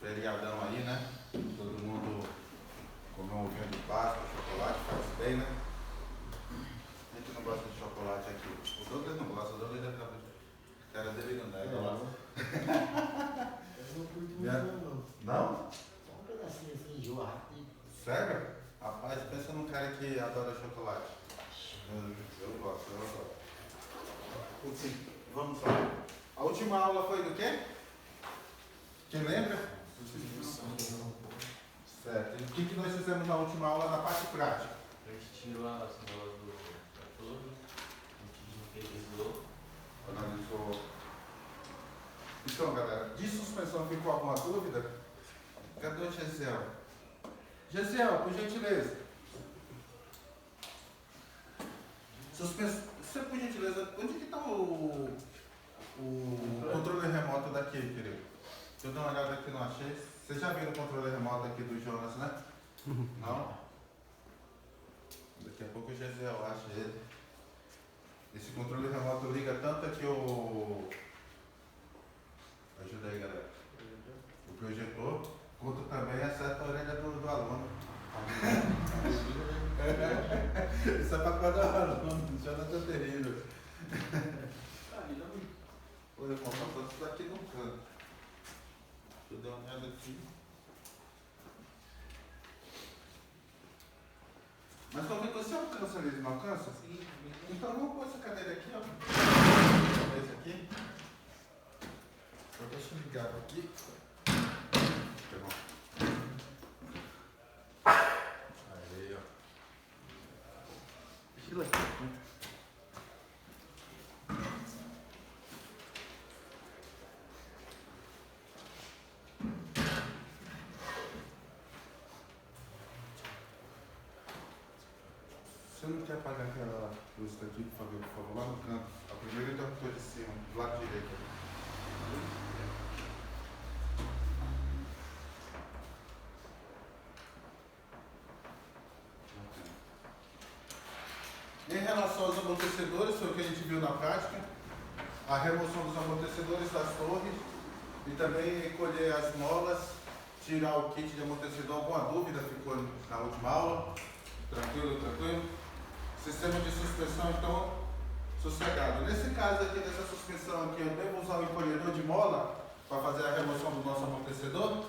Feriadão aí, né? Todo mundo comeu um ovinho de Páscoa, chocolate, faz bem, né? A gente não gosta de chocolate aqui. O Douglas não gosta, o Douglas deve estar... A cara dele não dá, gosta. Eu não curto muito não. Não? Só um pedacinho assim, enjoa rápido. Sério? Rapaz, pensa num cara que adora chocolate. Eu gosto. Enfim, vamos lá. A última aula foi do quê? Quem lembra? Certo. E o que nós fizemos na última aula na parte prática? A gente tirou as bolas do trator, a gente revisou. Analisou. Então, galera, de suspensão ficou alguma dúvida? Cadê o Gesiel? Gesiel, por gentileza. Você, por gentileza, onde que está o controle remoto daqui, querido? Deixa eu dar uma olhada aqui, não achei. Vocês já viram o controle remoto aqui do Jonas, né? Não? Daqui a pouco o Gesiel acha ele. Esse controle remoto liga tanto aqui o... Ajuda aí, galera. O projetor, quanto também acerta a orelha do aluno. Isso é para cada aluno, Jonas é terrível. Vou levar isso daqui no canto. Deixa eu dar uma olhada aqui. Mas qualquer coisa você alcança ali, não alcança? Sim. Então vamos pôr essa cadeira aqui, ó. Esse aqui. Então deixa eu ligar aqui. Tá bom. Aí, ó. Fila aqui. Você não quer apagar aquela luz daqui, por favor, lá no canto. A primeira interruptor de cima, do lado direito. Em relação aos amortecedores, foi o que a gente viu na prática. A remoção dos amortecedores das torres e também recolher as molas, tirar o kit de amortecedor. Alguma dúvida ficou na última aula? Tranquilo, tranquilo? Sistema de suspensão, então, sossegado. Nesse caso aqui, dessa suspensão aqui, eu devo usar o encolhedor de mola para fazer a remoção do nosso amortecedor?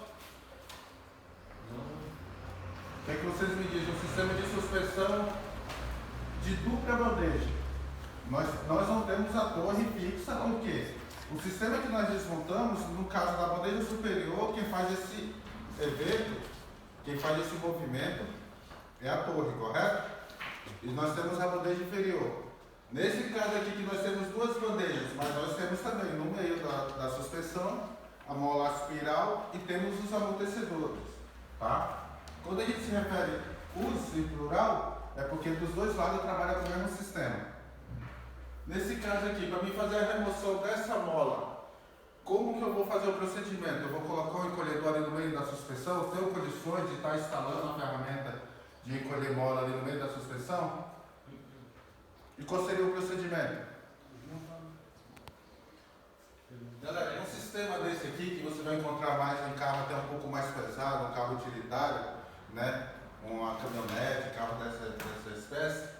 Não. O que é que vocês me dizem? Um sistema de suspensão de dupla bandeja. Nós não temos a torre fixa, por quê? O sistema que nós desmontamos, no caso da bandeja superior, quem faz esse evento, quem faz esse movimento, é a torre, correto? E nós temos a bandeja inferior. Nesse caso aqui que nós temos duas bandejas, mas nós temos também no meio da suspensão a mola aspiral e temos os amortecedores, tá? Quando a gente se refere os em plural, é porque dos dois lados trabalha com o mesmo sistema. Nesse caso aqui, para mim fazer a remoção dessa mola, como que eu vou fazer o procedimento? Eu vou colocar o encolhedor ali no meio da suspensão? Eu tenho condições de estar instalando a ferramenta de encolher mola ali no meio da suspensão? E qual seria o procedimento? Galera, um sistema desse aqui, que você vai encontrar mais em carro até um pouco mais pesado, um carro utilitário, né? Uma caminhonete, carro dessa espécie.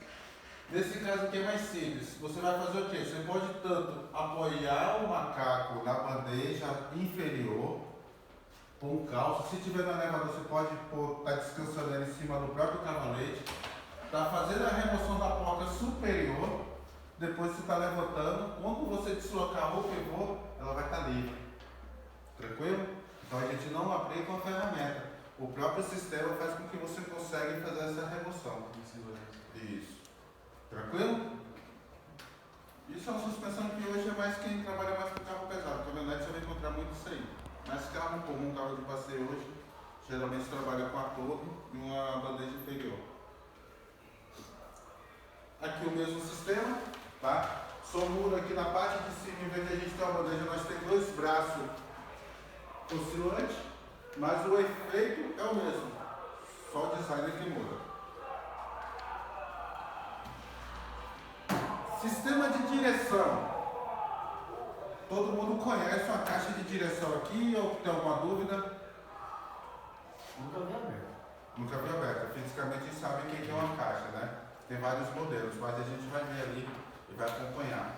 Nesse caso aqui é mais simples. Você vai fazer o quê? Você pode tanto apoiar o macaco na bandeja inferior, pôr um calço. Se tiver na elevador, você pode estar descansando ele em cima do próprio cavalete. Está fazendo a remoção da porta superior. Depois você está levantando. Quando você deslocar o pivô, ela vai estar livre. Tranquilo? Então a gente não aplica uma ferramenta. O próprio sistema faz com que você consiga fazer essa remoção. Isso. Tranquilo? Isso é uma suspensão que hoje é mais quem trabalha mais com carro pesado. Caminhonete você vai encontrar muito isso aí. Mas carro comum, carro de passeio hoje, geralmente trabalha com a torre e uma bandeja inferior. Aqui o mesmo sistema, tá? Só muda aqui na parte de cima, em vez de a gente ter uma bandeja, nós temos dois braços oscilantes, mas o efeito é o mesmo. Só o design que muda. Sistema de direção. Todo mundo conhece uma caixa de direção aqui ou tem alguma dúvida? Nunca vi aberto. Nunca vi aberta. Fisicamente sabem o que é uma caixa, né? Tem vários modelos, mas a gente vai ver ali e vai acompanhar.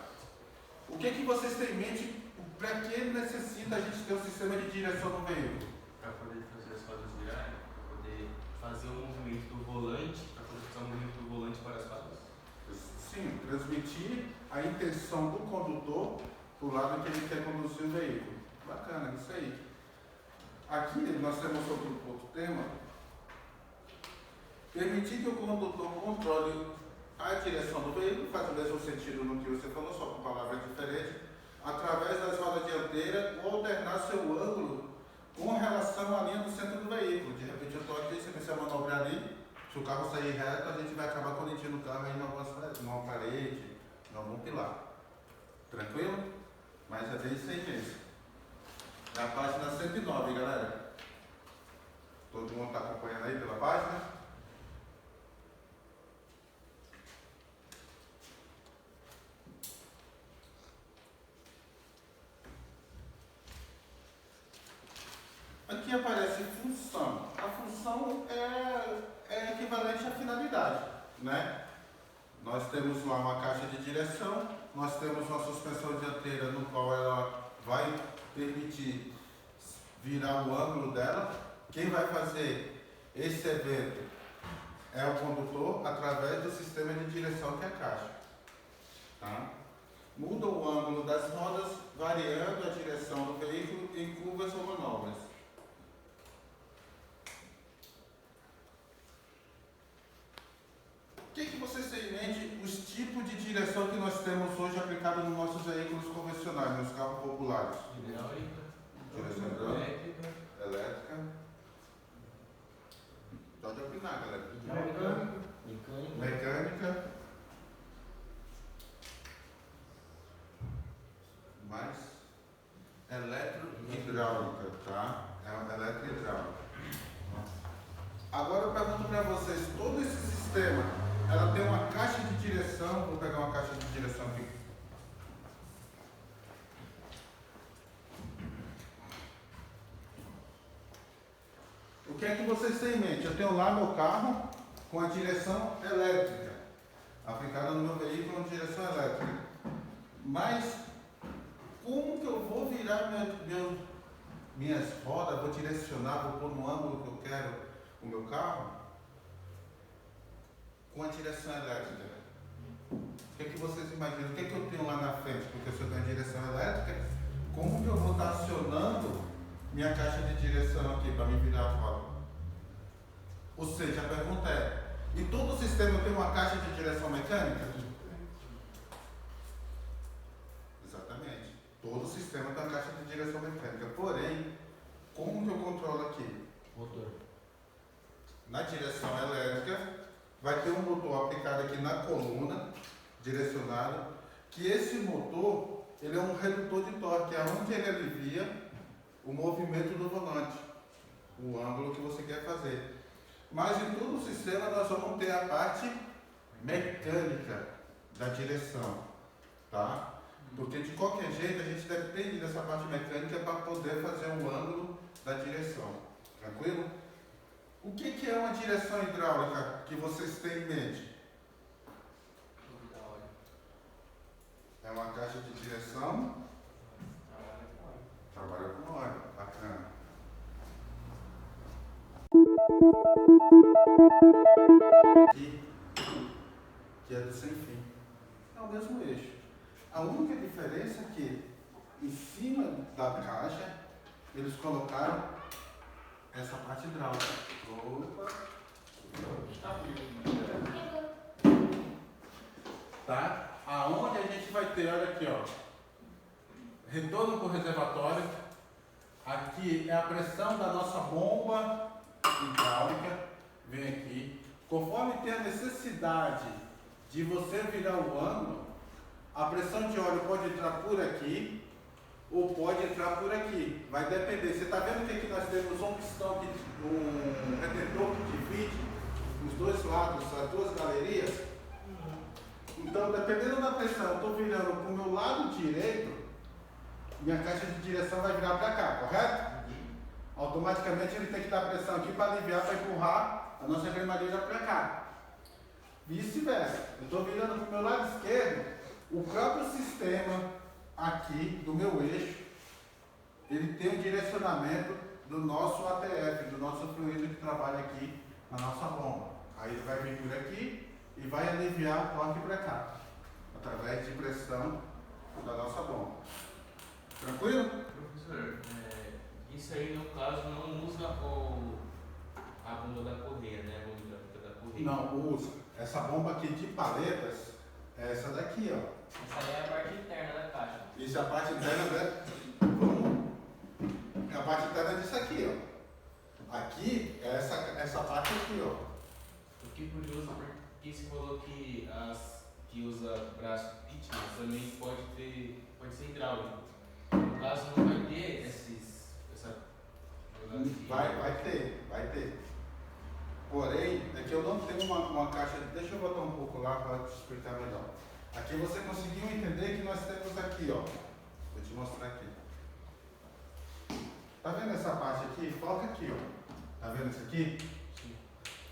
O que vocês têm em mente? Para que necessita a gente ter um sistema de direção no veículo? Para poder fazer as rodas virarem, para poder fazer o movimento do volante, para poder fazer o movimento do volante para as rodas. Sim, transmitir a intenção do condutor para o lado que ele quer conduzir o veículo. Bacana, isso aí. Aqui nós temos outro tema. Permitir que o condutor controle a direção do veículo, faz o mesmo sentido no que você falou, só com palavras diferentes, através das rodas dianteiras ou alternar seu ângulo com relação à linha do centro do veículo. De repente eu estou aqui, você precisa manobrar ali, se o carro sair reto, a gente vai acabar colidindo o carro aí numa parede, em algum pilar. Tranquilo? Mas é bem isso aí mesmo. É a página 109, galera. Todo mundo está acompanhando aí pela página? Aqui aparece função. A função é equivalente à finalidade, né? Nós temos lá uma caixa de direção, nós temos uma suspensão dianteira no qual ela vai permitir virar o ângulo dela. Quem vai fazer esse evento é o condutor através do sistema de direção que é a caixa. Tá? Muda o ângulo das rodas, variando a direção do veículo em curvas ou manobras. O que vocês têm em mente os tipos de direção que nós temos hoje aplicado nos nossos veículos convencionais, nos carros populares? Hidráulica, Direção hidráulica, elétrica, elétrica. Pode opinar, galera. Mecânica. Mecânica. Mais eletro-hidráulica, tá? É uma eletro-hidráulica. Agora eu pergunto para vocês, todo esse sistema, ela tem uma caixa de direção, vou pegar uma caixa de direção aqui. O que é que vocês têm em mente? Eu tenho lá meu carro com a direção elétrica, aplicada no meu veículo com direção elétrica. Mas como que eu vou virar minhas rodas, vou direcionar, vou pôr no ângulo que eu quero o meu carro com a direção elétrica? O que vocês imaginam? O que eu tenho lá na frente? Porque se eu tenho a direção elétrica, como que eu vou estar acionando minha caixa de direção aqui para me virar a roda? Ou seja, a pergunta é, em todo sistema tem uma caixa de direção mecânica? Exatamente. Todo sistema tem uma caixa de direção mecânica. Porém, como que eu controlo aqui? Motor. Na direção elétrica, vai ter um motor aplicado aqui na coluna, direcionado, que esse motor, ele é um redutor de torque, é onde ele alivia o movimento do volante, o ângulo que você quer fazer. Mas em todo o sistema nós vamos ter a parte mecânica da direção, tá? Porque de qualquer jeito a gente depende dessa parte mecânica para poder fazer um ângulo da direção, tranquilo? O que é uma direção hidráulica que vocês têm em mente? É uma caixa de direção. Trabalha com óleo. Bacana. Aqui, que é do sem fim. É o mesmo eixo. A única diferença é que em cima da caixa eles colocaram essa parte hidráulica. Opa! Tá? Aonde a gente vai ter, olha aqui, ó. Retorno para o reservatório. Aqui é a pressão da nossa bomba hidráulica. Vem aqui. Conforme tem a necessidade de você virar o ângulo, a pressão de óleo pode entrar por aqui ou pode entrar por aqui. Vai depender. Você está vendo que aqui nós temos um pistão, um retentor que divide os dois lados, as duas galerias? Então, dependendo da pressão, eu estou virando para o meu lado direito, minha caixa de direção vai virar para cá, correto? Automaticamente ele tem que dar pressão aqui para aliviar, para empurrar a nossa cremadeira para cá. Vice-versa. Eu estou virando para o meu lado esquerdo, o próprio sistema aqui do meu eixo, ele tem o direcionamento do nosso ATF, do nosso fluido que trabalha aqui na nossa bomba. Aí ele vai vir por aqui e vai aliviar o torque para cá, através de pressão da nossa bomba. Tranquilo? Professor, isso aí no caso não usa a bomba da correia, né? A bomba hidráulica da correia. Não, usa. Essa bomba aqui de paletas é essa daqui, ó. Essa aí é a parte interna da caixa. Isso é a parte interna dela. É a parte interna disso aqui, ó. Aqui é essa parte aqui, ó. Eu fiquei curioso porque você falou que as que usa braço Pitman também pode ser hidráulico. No caso não vai ter essa jogada aqui. Vai ter. Porém, aqui eu não tenho uma caixa. Deixa eu botar um pouco lá para te explicar melhor. Aqui você conseguiu entender que nós temos aqui, ó. Vou te mostrar aqui. Tá vendo essa parte aqui? Foca aqui, ó. Tá vendo isso aqui? Sim.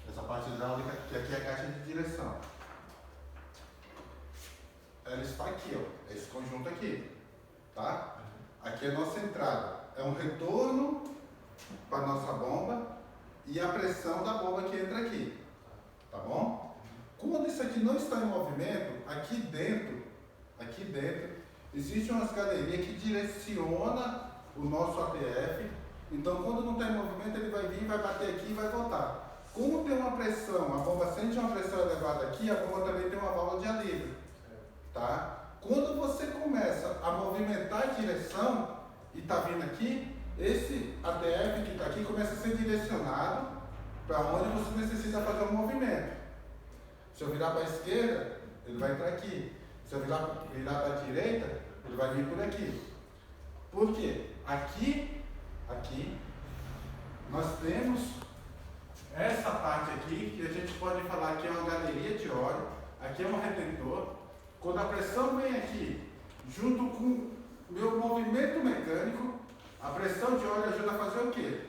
Essa parte hidráulica, que aqui é a caixa de direção. Ela está aqui, ó. Esse conjunto aqui. Tá? Aqui é a nossa entrada. É um retorno para a nossa bomba e a pressão da bomba que entra aqui. Tá bom? Quando isso aqui não está em movimento, aqui dentro, existe uma escadaria que direciona o nosso ATF. Então, quando não está em movimento, ele vai vir, vai bater aqui e vai voltar. Como tem uma pressão, a bomba sente uma pressão elevada aqui, a bomba também tem uma válvula de alívio. Tá? Quando você começa a movimentar a direção e está vindo aqui, esse ATF que está aqui começa a ser direcionado para onde você necessita fazer um movimento. Se eu virar para a esquerda, ele vai entrar aqui. Se eu virar para a direita, ele vai vir por aqui. Por quê? Aqui, nós temos essa parte aqui, que a gente pode falar que é uma galeria de óleo. Aqui é um retentor. Quando a pressão vem aqui, junto com o meu movimento mecânico, a pressão de óleo ajuda a fazer o quê?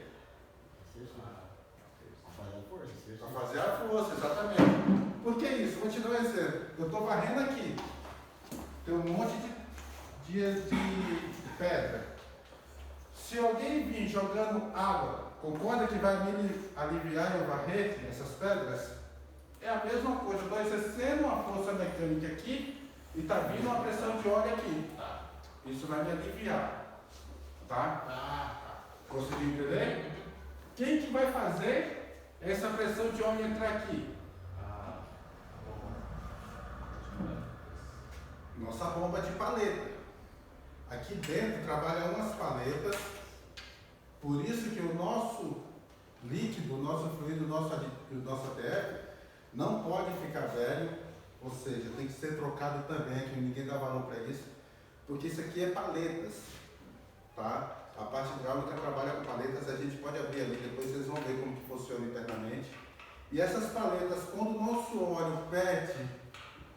A fazer a força, exatamente. Por que isso? Vou te dar um exemplo. Eu estou varrendo aqui. Tem um monte de pedra. Se alguém vir jogando água, concorda que vai me aliviar eu varrer essas pedras? É a mesma coisa. Eu estou exercendo uma força mecânica aqui e está vindo uma pressão de óleo aqui. Isso vai me aliviar. Tá? Conseguiu entender? Quem que vai fazer essa pressão de óleo entrar aqui? Nossa bomba de paleta. Aqui dentro trabalha umas paletas. Por isso que o nosso líquido, o nosso fluido, o nosso ATF não pode ficar velho. Ou seja, tem que ser trocado também, que ninguém dá valor para isso. Porque isso aqui é paletas. Tá? A parte hidráulica trabalha com paletas, a gente pode abrir ali, depois vocês vão ver como que funciona internamente. E essas paletas, quando o nosso óleo perde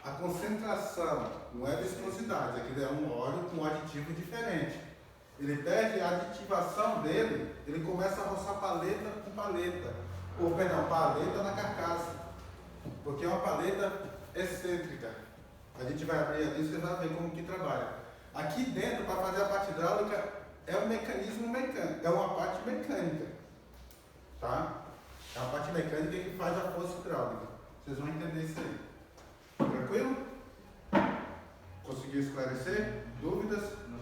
a concentração, não é viscosidade, aqui é um óleo com um aditivo diferente. Ele perde a aditivação dele, ele começa a roçar paleta com paleta. Ou, perdão, paleta na carcaça. Porque é uma paleta excêntrica. A gente vai abrir ali e você vai ver como que trabalha. Aqui dentro, para fazer a parte hidráulica, é um mecanismo mecânico, é uma parte mecânica. Tá? É a parte mecânica que faz a força hidráulica. Vocês vão entender isso aí. Tranquilo? Conseguiu esclarecer? Dúvidas? Não.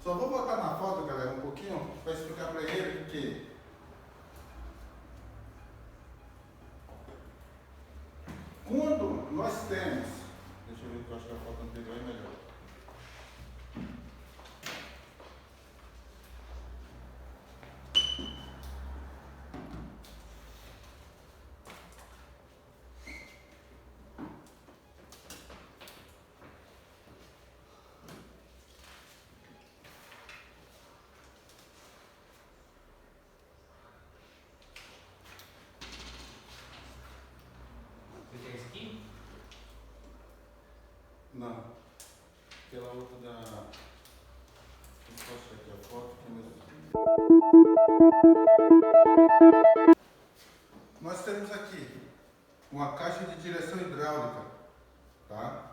Só vou botar na foto, galera, um pouquinho, para explicar para ele porque quando nós temos, deixa eu ver que eu acho que a foto anterior é melhor. Aquela outra da... Deixa eu achar aqui a foto. Nós temos aqui uma caixa de direção hidráulica, tá?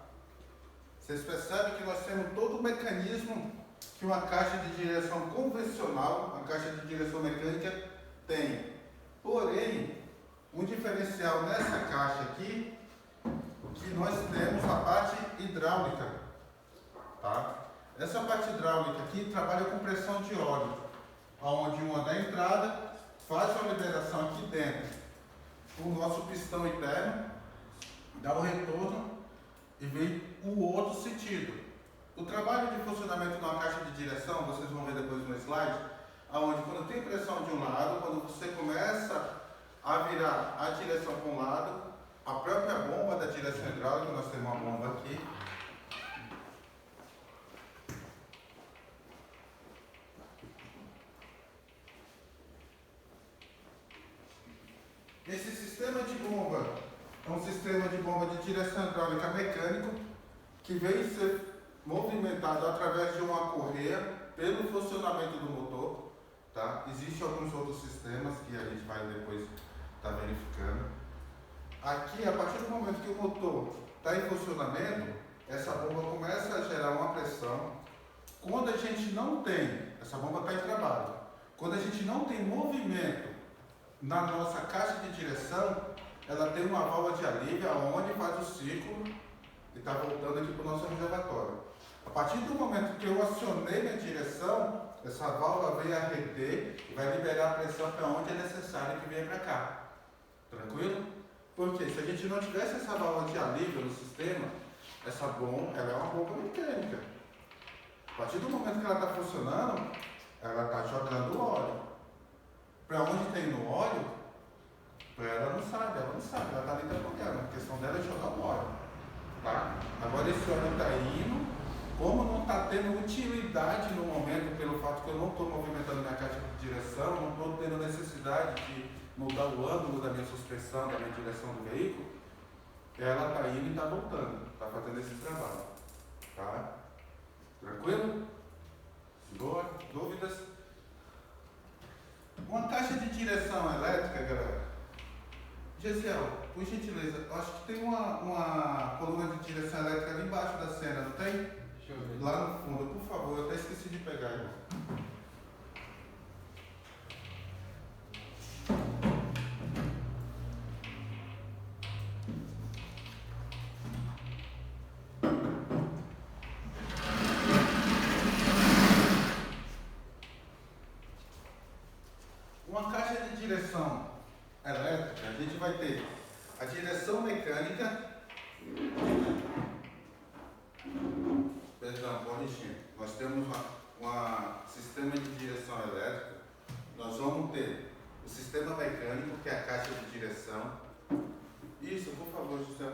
Vocês percebem que nós temos todo o mecanismo que uma caixa de direção convencional, uma caixa de direção mecânica tem. Porém, um diferencial nessa caixa aqui, que nós temos a parte hidráulica, tá? Essa parte hidráulica aqui trabalha com pressão de óleo, onde uma da entrada faz a liberação aqui dentro, o nosso pistão interno, dá o retorno e vem o outro sentido. O trabalho de funcionamento de uma caixa de direção, vocês vão ver depois no slide, onde quando tem pressão de um lado, quando você começa a virar a direção para um lado, a própria bomba da direção hidráulica, nós temos uma bomba aqui, esse sistema de bomba é um sistema de bomba de direção hidráulica mecânico que vem ser movimentado através de uma correia pelo funcionamento do motor, tá? Existem alguns outros sistemas que a gente vai depois estar verificando. Aqui, a partir do momento que o motor está em funcionamento, essa bomba começa a gerar uma pressão. Quando a gente não tem, essa bomba está em trabalho, quando a gente não tem movimento na nossa caixa de direção, ela tem uma válvula de alívio onde faz o ciclo e está voltando aqui para o nosso reservatório. A partir do momento que eu acionei minha direção, essa válvula vem a reter e vai liberar a pressão para onde é necessário que venha para cá. Tranquilo? Porque se a gente não tivesse essa válvula de alívio no sistema, essa bomba, ela é uma bomba mecânica. A partir do momento que ela está funcionando, ela está jogando óleo. Para onde tem no óleo, ela não sabe, ela está ali trabalhando. A questão dela é jogar o óleo. Tá? Agora esse óleo está indo, como não está tendo utilidade no momento, pelo fato que eu não estou movimentando minha caixa de direção, não estou tendo necessidade de mudar o ângulo da minha suspensão, da minha direção do veículo, ela está indo e está voltando, está fazendo esse trabalho. Tá? Tranquilo? Boa? Dúvidas? Uma caixa de direção elétrica, galera. Gesiel, por gentileza, eu acho que tem uma coluna de direção elétrica ali embaixo da cena, não tem? Deixa eu ver. Lá no fundo, por favor, eu até esqueci de pegar, irmão. Uma caixa de direção elétrica, a gente vai ter a direção mecânica. Perdão, corrigindo. Nós temos um sistema de direção elétrica. Nós vamos ter o sistema mecânico, que é a caixa de direção. Isso, por favor, José.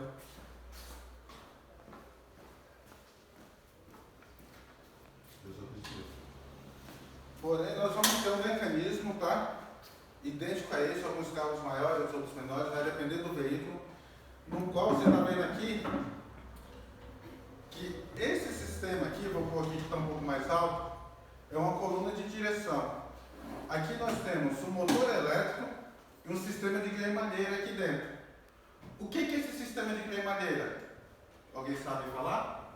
Porém, nós vamos ter um mecanismo, tá? Idêntico a esse, alguns carros maiores, outros menores, vai depender do veículo, no qual você está vendo aqui que esse sistema aqui, vou pôr aqui que está um pouco mais alto, é uma coluna de direção. Aqui nós temos um motor elétrico e um sistema de queimadeira aqui dentro. O que é esse sistema de queimadeira? Alguém sabe falar?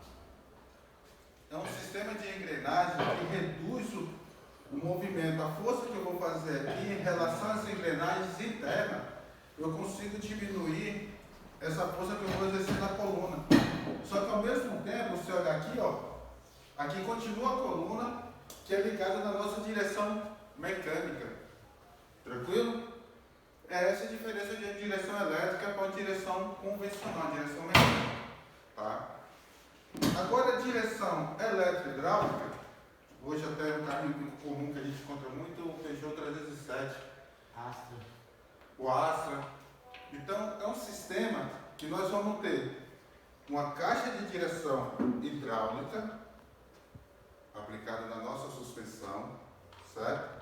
É um sistema de engrenagem que reduz o movimento, a força que eu vou fazer aqui em relação às engrenagens internas, eu consigo diminuir essa força que eu vou exercer na coluna. Só que ao mesmo tempo, se olhar aqui, ó, aqui continua a coluna que é ligada na nossa direção mecânica. Tranquilo? É essa a diferença de direção elétrica para a direção convencional, direção mecânica. Tá? Agora a direção elétrico-hidráulica, hoje até um carrinho comum que a gente encontra muito, o Peugeot 307. Astra. O Astra. Então é um sistema que nós vamos ter uma caixa de direção hidráulica aplicada na nossa suspensão, certo?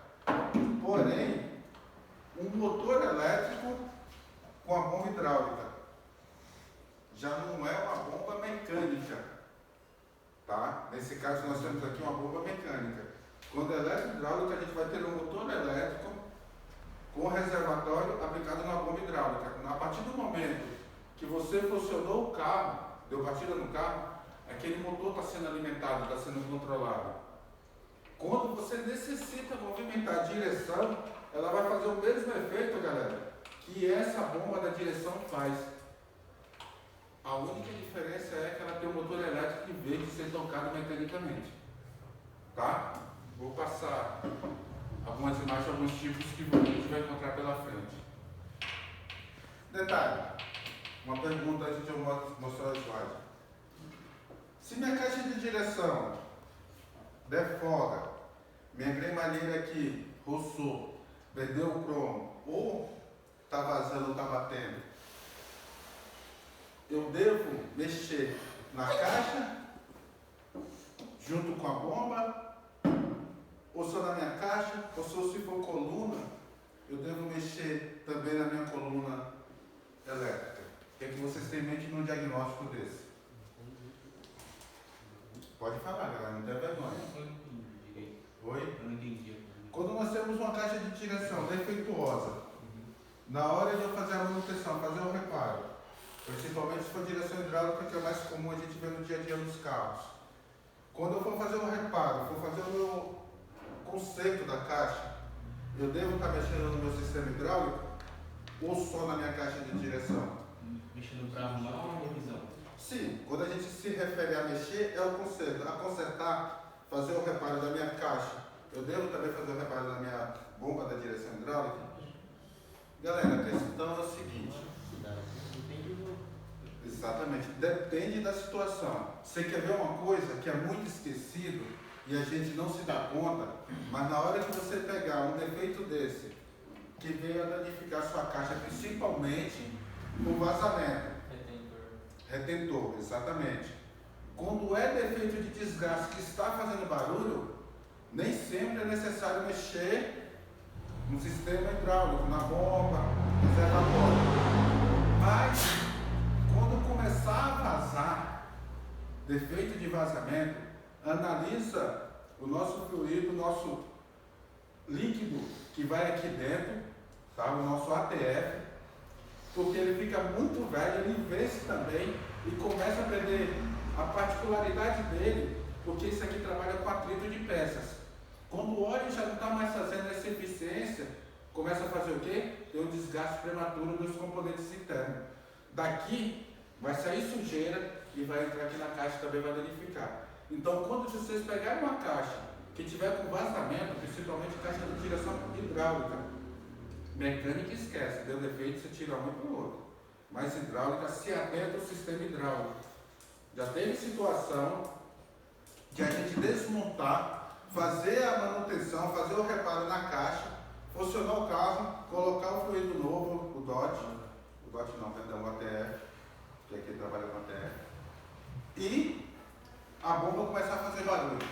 Porém, um motor elétrico com a bomba hidráulica. Já não é uma bomba mecânica, tá? nesse caso nós temos aqui uma bomba mecânica. Quando é eletro-hidráulica, a gente vai ter um motor elétrico com reservatório aplicado na bomba hidráulica. A partir do momento que você funcionou o carro, deu batida no carro, aquele motor está sendo alimentado, está sendo controlado. Quando você necessita movimentar a direção, ela vai fazer o mesmo efeito, galera, que essa bomba da direção faz. A única diferença é que ela tem um motor elétrico em vez de ser tocado mecanicamente. Tá? Vou passar algumas imagens, alguns tipos que a gente vai encontrar pela frente. Detalhe, uma pergunta antes de eu mostrar o slide. Se minha caixa de direção der folga, minha cremalheira aqui roçou, perdeu o cromo, ou está vazando ou está batendo, eu devo mexer na caixa junto com a bomba, ou só na minha caixa, ou só se for coluna, eu devo mexer também na minha coluna elétrica. O que é que vocês têm em mente num diagnóstico desse? Pode falar, galera, não tem vergonha. Eu não entendi direito. Oi? Eu não entendi. Quando nós temos uma caixa de direção defeituosa, na hora de eu fazer a manutenção, fazer o reparo, principalmente se for direção hidráulica, que é o mais comum a gente ver no dia a dia nos carros. Quando eu for fazer o reparo, for fazer o meu conserto da caixa, eu devo estar mexendo no meu sistema hidráulico ou só na minha caixa de direção? Mexendo para arrumar uma revisão. Sim, quando a gente se refere a mexer, é o conserto. A consertar, fazer o reparo da minha caixa, eu devo também fazer o reparo da minha bomba da direção hidráulica? Galera, a questão é o seguinte. Exatamente, depende da situação. Você quer ver uma coisa que é muito esquecido e a gente não se dá conta, mas na hora que você pegar um defeito desse, que veio a danificar sua caixa, principalmente com vazamento, retentor, exatamente. Quando é defeito de desgaste que está fazendo barulho, nem sempre é necessário mexer no sistema hidráulico, na bomba, no reservatório. Mas, quando começar a vazar, defeito de vazamento, analisa o nosso fluido, o nosso líquido que vai aqui dentro, tá? O nosso ATF, porque ele fica muito velho, ele vence também e começa a perder a particularidade dele, porque isso aqui trabalha com atrito de peças. Quando o óleo já não está mais fazendo essa eficiência, começa a fazer o quê? Tem um desgaste prematuro dos componentes internos. Daqui vai sair sujeira e vai entrar aqui na caixa e também vai danificar. Então, quando vocês pegarem uma caixa que tiver com vazamento, principalmente caixa de direção hidráulica, mecânica esquece, deu defeito, você tira um e para o outro. Mas hidráulica, se atenta ao sistema hidráulico. Já teve situação de a gente desmontar, fazer a manutenção, fazer o reparo na caixa, funcionar o carro, colocar o fluido novo, o ATF, que aqui trabalha com ATF, e a bomba começar a fazer barulho.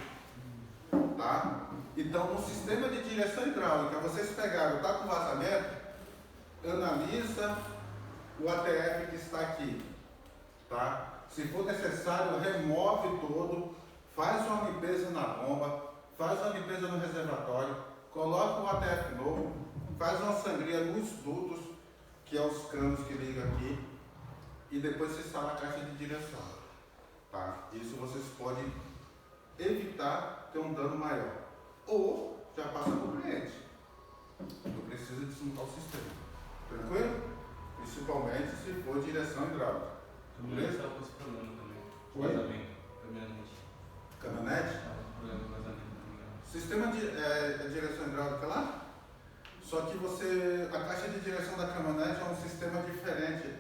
Tá? Então, no sistema de direção hidráulica, vocês pegaram, está com vazamento, analisa o ATF que está aqui. Tá? Se for necessário, remove todo, faz uma limpeza na bomba, faz uma limpeza no reservatório, coloca o ATF novo, faz uma sangria nos dutos, que é os canos que ligam aqui, e depois se instala a caixa de direção. Tá? Isso vocês podem evitar ter um dano maior. Ou já passa para o cliente. Eu preciso desmontar o sistema. Tranquilo? Principalmente se for direção hidráulica. Caminhonete estava com esse problema também. Oi? Vazamento. Caminhonete. Caminhonete? Estava com problema de vazamento também. Sistema de direção hidráulica lá? Só que a caixa de direção da caminhonete é um sistema diferente.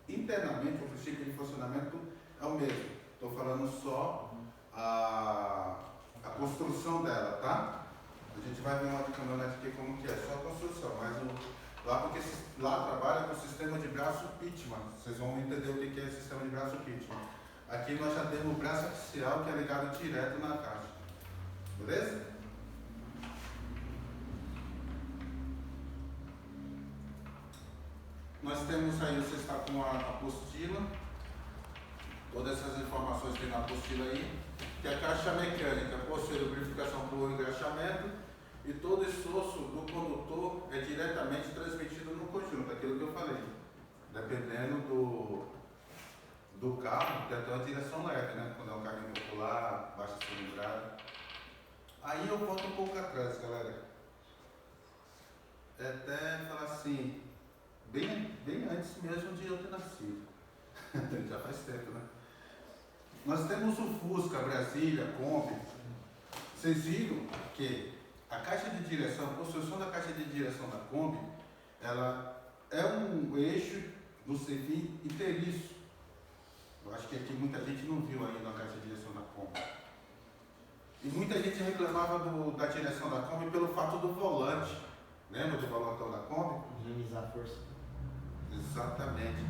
Internamente, o princípio de funcionamento é o mesmo. Estou falando só a construção dela, tá? A gente vai ver uma caminhonete aqui como que é, só a construção, mas lá porque lá trabalha com o sistema de braço Pitman. Vocês vão entender o que é esse sistema de braço Pitman. Aqui nós já temos o braço axial que é ligado direto na caixa. Beleza? Nós temos aí, você está com a apostila, todas essas informações tem na apostila aí. que é a caixa mecânica possui lubrificação por engraxamento e todo esforço do condutor é diretamente transmitido no conjunto, aquilo que eu falei. Dependendo do carro, tem até uma direção leve, né? Quando é um carro popular, baixa cilindrada. Aí eu volto um pouco atrás, galera. É até falar assim, bem antes mesmo de eu ter nascido. Já faz tempo, né? Nós temos o Fusca, Brasília, Kombi. Vocês viram que a caixa de direção, a construção da caixa de direção da Kombi, ela é um eixo do sem-fim inteiriço. Eu acho que aqui muita gente não viu ainda a caixa de direção da Kombi. E muita gente reclamava da direção da Kombi pelo fato do volante. Lembra do volantão da Kombi? Minimizar a força. Exatamente.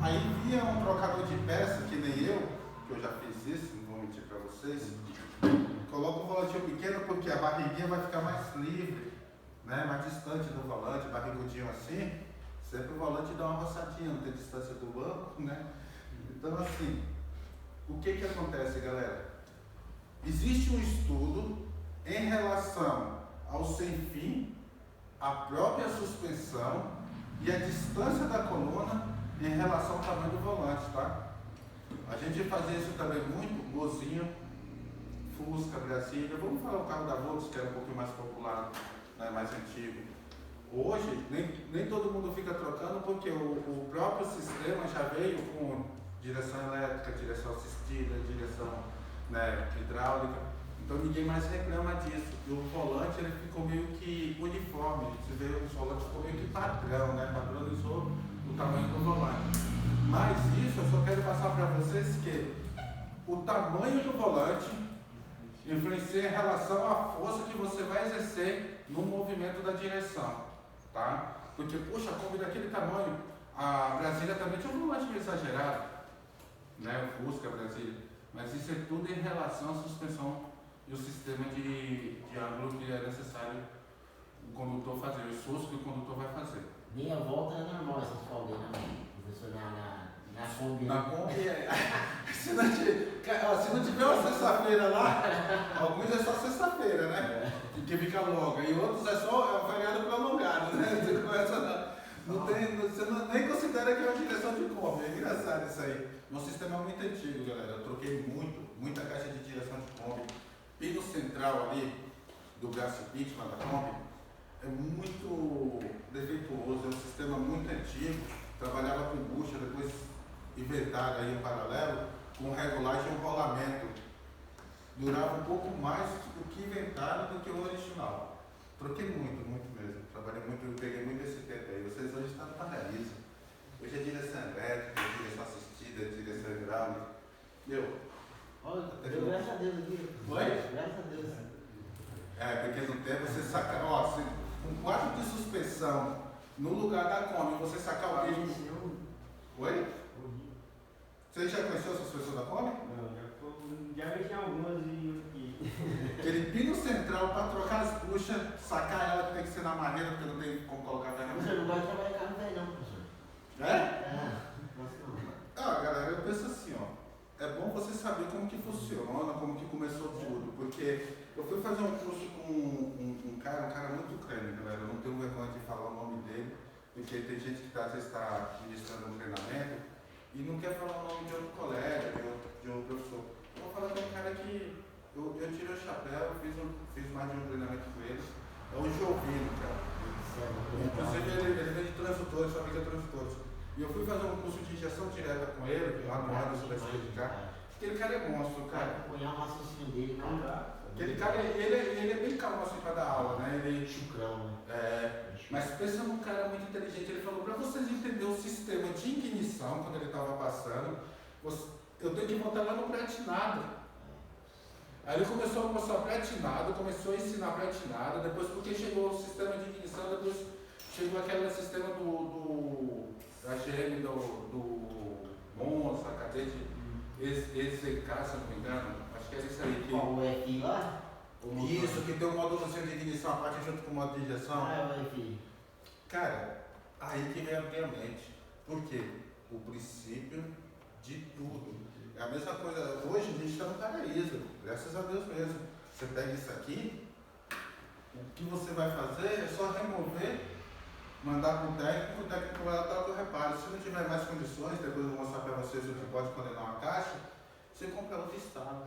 Aí vinha um trocador de peça, que nem eu, que eu já fiz isso, não vou mentir para vocês. Coloca um volantinho pequeno porque a barriguinha vai ficar mais livre, né? Mais distante do volante, barrigudinho assim. Sempre o volante dá uma roçadinha, não tem distância do banco, né? Então assim, o que acontece, galera? Existe um estudo em relação ao sem-fim, a própria suspensão e a distância da coluna em relação ao tamanho do volante, tá? A gente fazia isso também muito, Gozinho, Fusca, Brasília. Vamos falar o carro da Volks, que era um pouquinho mais popular, né, mais antigo. Hoje, nem todo mundo fica trocando porque o próprio sistema já veio com direção elétrica, direção assistida, direção, né, hidráulica. Então ninguém mais reclama disso. E o volante ele ficou meio que uniforme. Você vê, o volante ficou meio que padrão, né? Padronizou o tamanho do volante. Mas isso eu só quero passar para vocês que o tamanho do volante influencia em relação à força que você vai exercer no movimento da direção, tá? Porque, poxa, a Kombi daquele tamanho, a Brasília também tinha um volante meio exagerado, né? O Fusca, a Brasília. Mas isso é tudo em relação à suspensão e o sistema de ângulo que é necessário o condutor fazer, o esforço que o condutor vai fazer. Meia volta é normal essas folgas, né, professor? Na Kombi. Na Kombi se não tiver uma sexta-feira lá, alguns é só sexta-feira, né? Que fica longa, e outros é só um feriado prolongado, né? Você começa você nem considera que é uma direção de Kombi, é engraçado isso aí. Meu sistema é muito antigo, galera. Eu troquei muita caixa de direção de Kombi. Pino central ali do braço Pitman da Kombi é muito defeituoso, é um sistema muito antigo. Trabalhava com bucha, depois inventaram aí um paralelo com regulagem e um rolamento. Durava um pouco mais do que inventaram do que o original. Troquei muito mesmo. Trabalhei muito, peguei muito esse tempo aí. Vocês hoje estão no paraíso. Hoje é direção elétrica, direção assistida, direção hidráulica. Olha, graças a Deus aqui. Oi? Graças a Deus. Porque no tempo você saca, com 4 de suspensão no lugar da Kombi, você sacar o bicho. Oi? Você já conheceu a suspensão da Kombi? Não, já mexi em algumas e Aquele pino central para trocar as buchas, sacar ela tem que ser na marreira, porque não tem como colocar Você ferramenta. não vai trabalhar carro velho não, professor. Galera, eu penso assim, é bom você saber como que funciona, como que começou tudo, porque eu fui fazer um curso com um cara muito crânio, galera, eu não tenho vergonha de falar o nome dele, porque tem gente que às vezes está ministrando um treinamento e não quer falar o nome de outro colega, de outro professor. Eu vou falar de um cara que eu tirei o chapéu, fiz mais de um treinamento com ele, é o Jovino, cara. Inclusive ele vem de transdutores, fabrica transdutores. E eu fui fazer um curso de injeção direta com ele, lá no Anderson da Esquerda. Aquele cara é monstro, cara. Acompanhar o raciocínio dele, cara. Aquele cara, ele é bem calmo assim para dar aula, né? Ele Chucrão, né? Mas pensa num cara muito inteligente, ele falou, para vocês entenderem o sistema de ignição quando ele estava passando, eu tenho que botar lá no pratinado. Aí ele começou a mostrar pratinado, começou a ensinar pratinado, depois porque chegou o sistema de ignição, depois chegou aquele sistema da GM do Monza, cadete EZK, se não me engano, acho que era isso aí. Qual, o EFI lá? Isso, que tem um módulozinho de ignição, a parte junto com o modo de injeção. É o EFI. Cara, aí que vem a minha mente. Por quê? O princípio de tudo É a mesma coisa, hoje a gente está no paraíso, graças a Deus mesmo. Você pega isso aqui, o que você vai fazer é só remover, mandar para o técnico vai lá para o reparo. Se não tiver mais condições, depois eu vou mostrar para vocês o que pode condenar uma caixa, você compra outro estado.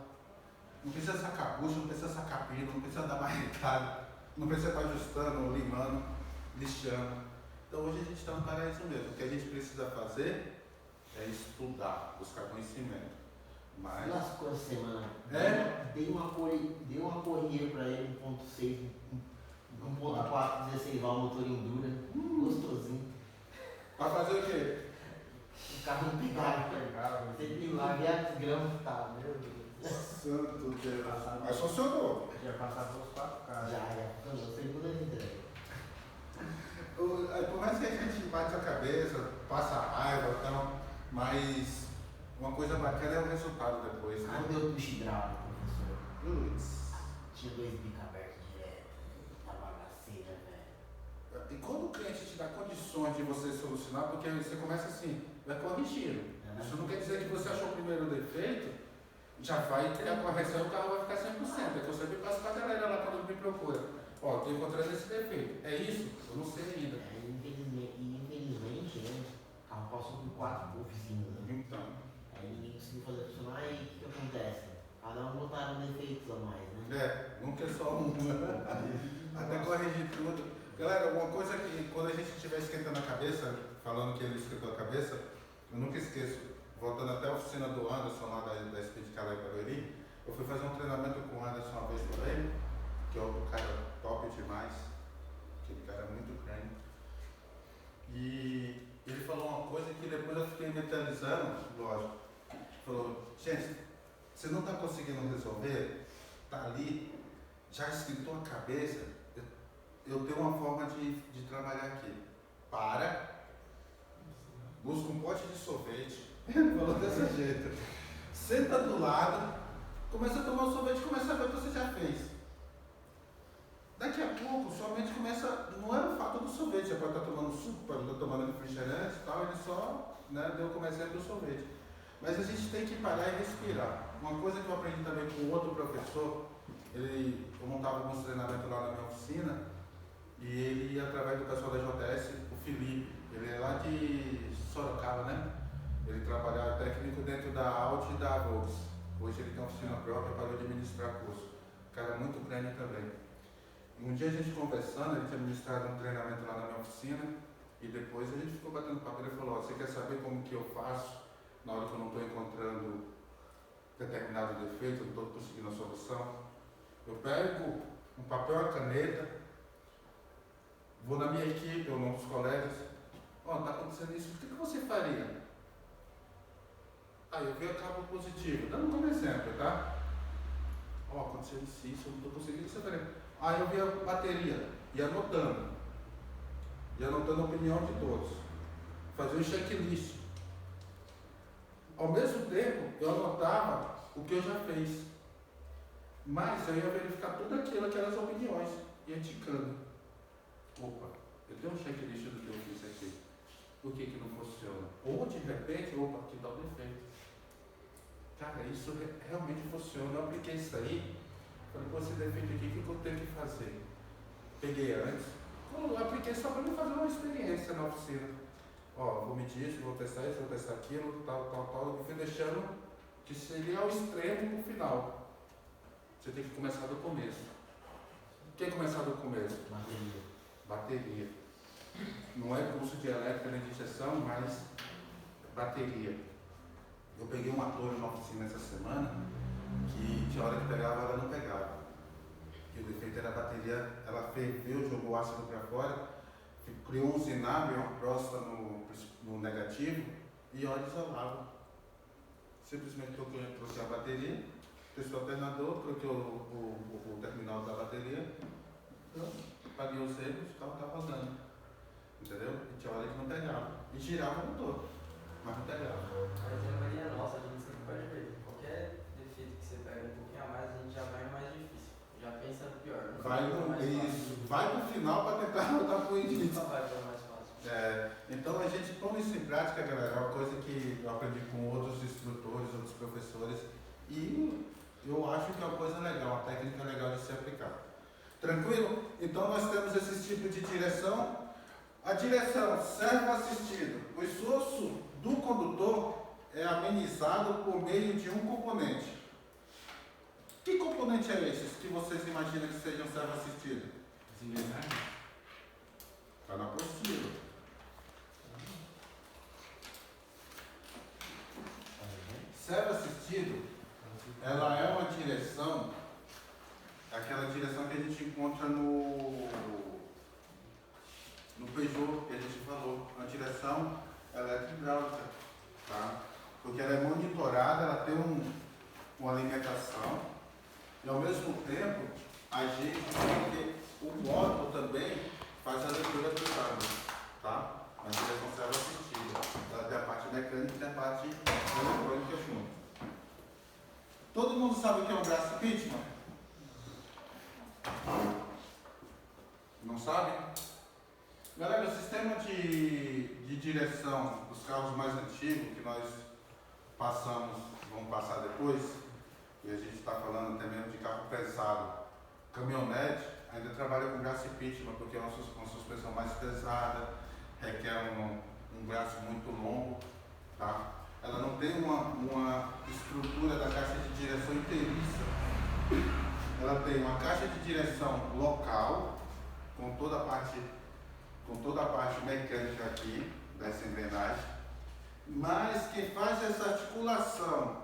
Não precisa sacar bucha, não precisa sacar pino, não precisa dar marretada, não precisa estar ajustando, limando, lixando. Então hoje a gente está no paraíso mesmo. O que a gente precisa fazer é estudar, buscar conhecimento. Mas... Lascou essa semana. É? Dei uma corrida pra ele, 1.6, 1.4, 16 válvula, motor Endura. Gostosinho. Pra fazer o quê? O carro não pegava. Você tem que lá ver as gramas que tá, meu Deus. Santo Deus. Mas funcionou. Já passar pelos 4 carros. Já, funcionou, segunda entrega. Por mais que a gente bate a cabeça, passa raiva e tal, mas uma coisa bacana é o resultado depois, né? Não deu puxa hidráulico, professor. Putz. Tinha 2 bicos abertos direto. Tá bagaceira, velho. E quando o cliente te dá condições de você solucionar, porque você começa assim, vai corrigindo. Isso não quer dizer que você achou o primeiro defeito, já vai ter a correção e o carro vai ficar 100%. É que eu sempre passo pra galera lá quando me procura. Ó, tô encontrando esse defeito. É isso? Eu não sei ainda. Infelizmente, né? O carro passou por 4 oficinas, né? Então. Aí ninguém conseguiu fazer funcionar e o que acontece? Cada um botaram defeitos a mais, né? É, nunca é só um. Até corrigir tudo. Galera, uma coisa que quando a gente estiver esquentando a cabeça, falando que ele esquentou a cabeça, eu nunca esqueço, voltando até a oficina do Anderson lá da Speed Car lá em Barueri, eu fui fazer um treinamento com o Anderson uma vez também, que é outro cara top demais, aquele cara é muito grande. E ele falou uma coisa que depois eu fiquei mentalizando, lógico. Falou, gente, você não está conseguindo resolver, tá ali, já esquentou a cabeça, eu tenho uma forma de trabalhar aqui. Para, busca um pote de sorvete, ele falou desse jeito, senta do lado, começa a tomar o sorvete e começa a ver o que você já fez. Daqui a pouco, sua mente começa, não é o fato do sorvete, você pode estar tomando suco, pode estar tomando refrigerante e tal, ele só deu como exemplo o sorvete. Mas a gente tem que parar e respirar. Uma coisa que eu aprendi também com outro professor, eu montava alguns treinamentos lá na minha oficina, e ele ia através do pessoal da JS, o Felipe, ele é lá de Sorocaba, né? Ele trabalhava técnico dentro da Audi e da Volks. Hoje ele tem uma oficina própria para administrar curso. Cara muito grande também. E um dia a gente conversando, ele tinha ministrado um treinamento lá na minha oficina, e depois a gente ficou batendo papo, ele falou, você quer saber como que eu faço na hora que eu não estou encontrando determinado defeito, não estou conseguindo a solução? Eu pego um papel e uma caneta, vou na minha equipe ou nos colegas, está acontecendo isso, o que você faria? Aí eu vi a cabo positivo, dando como exemplo, tá? Aconteceu isso, eu não estou conseguindo, o que você faria? Aí eu vi a bateria, ia anotando a opinião de todos, fazia um checklist. Ao mesmo tempo, eu anotava o que eu já fiz, mas eu ia verificar tudo aquilo, aquelas opiniões, ia ticando. Opa, eu tenho um checklist do que eu fiz aqui, por que que não funciona? Ou de repente, opa, aqui dá o defeito. Cara, isso realmente funciona, eu apliquei isso aí, falei, pô, esse defeito aqui, o que eu tenho que fazer? Peguei antes, eu apliquei só para me fazer uma experiência na oficina. Vou medir isso, vou testar isso, vou testar aquilo, tal, eu fui deixando que seria ao extremo no final. Você tem que começar do começo. O que é começar do começo? Bateria. Não é curso de elétrica nem de injeção, mas bateria. Eu peguei uma torre na oficina essa semana que tinha hora que pegava, ela não pegava. E o defeito era a bateria, ela ferveu, jogou o ácido para fora, criou um zinábio, uma próstata no negativo e óleo isolava. Simplesmente troquei a bateria, trouxe o alternador, troquei o terminal da bateria, paguei os erros, o carro estava rodando. Entendeu? E tinha hora que não pegava. E girava o motor, mas não pegava. Mas é mania nossa, a gente sempre pode ver. Qualquer defeito que você pega um pouquinho a mais, a gente já vai no mais difícil. Já pensa no pior. Vai no final para tentar voltar para o início. Só vai para o mais fácil. Então a gente põe isso em prática, galera, é uma coisa que eu aprendi com outros instrutores, outros professores, e eu acho que é uma coisa legal, uma técnica legal de se aplicar. Tranquilo? Então nós temos esse tipo de direção. A direção servo assistido. O esforço do condutor é amenizado por meio de um componente. Que componente é esse que vocês imaginam que seja um servo assistido? As engrenagens? Está na apostila. Servo assistido, ela é uma direção, aquela direção que a gente encontra no Peugeot, que a gente falou, uma direção eletro-hidráulica, tá? Porque ela é monitorada, ela tem uma alimentação e ao mesmo tempo a gente tem que o módulo também faz a leitura do câmbio, tá? Uma direção servo assistida. Ela tem a parte mecânica e tem a parte eletrônica junto. Todo mundo sabe o que é um braço Pitman? Não sabe? Galera, o sistema de direção dos carros mais antigos, que nós vamos passar depois, e a gente está falando até mesmo de carro pesado, caminhonete, ainda trabalha com braço Pitman, porque é uma suspensão mais pesada, requer um braço muito longo, tá? Ela não tem uma estrutura da caixa de direção inteiriça. Ela tem uma caixa de direção local, com toda a parte mecânica aqui, dessa engrenagem, mas quem faz essa articulação